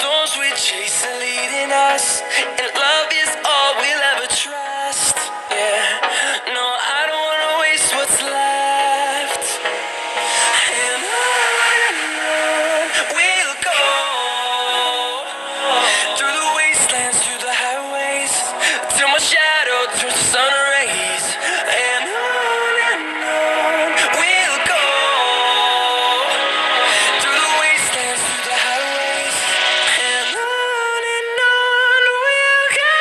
storms we chase are leading us, and love is all we'll ever trust. Yeah, no, I don't wanna waste what's left. And on we'll go, through the wastelands, through the highways, till my shadow turns to sun rays. And on we'll go, through the wastelands, through the highways, and on we'll go.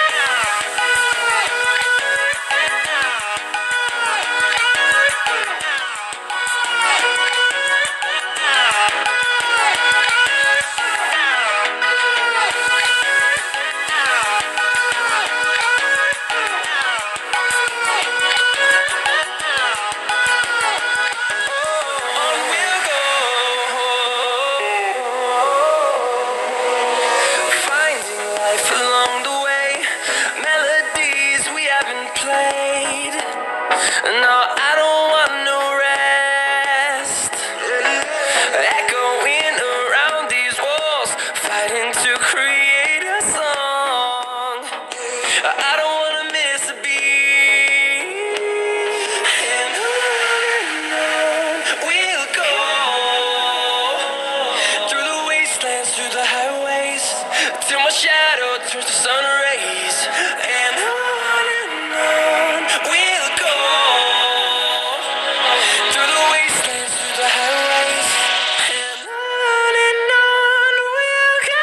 On we'll go, finding life along the way, melodies we haven't played. No, I don't want no rest. Echoing around these walls, fighting to create a song. I don't wanna miss a beat. And on we'll go, through the wastelands, through the highways, till my shadow turns to sun rays. And on we'll go, through the wastelands, through the highways, and on we'll go.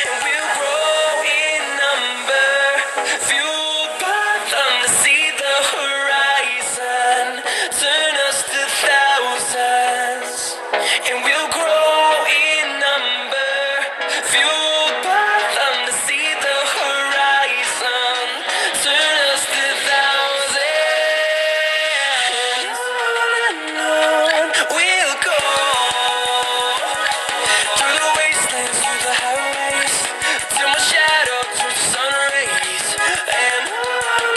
And we'll grow in number, fueled by them to see the horizon, turn us to thousands. And we'll grow in number, fueled by them to see the horizon, turn us to thousands. On we'll go, through the wastelands, through the highways, till my shadow turns to sun rays. And on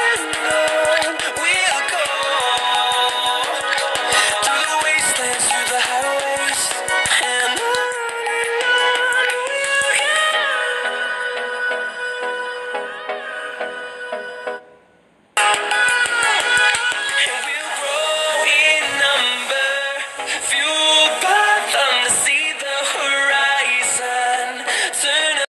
we'll go, through the wastelands, through the highways, and on we'll go. And we'll grow in number, fueled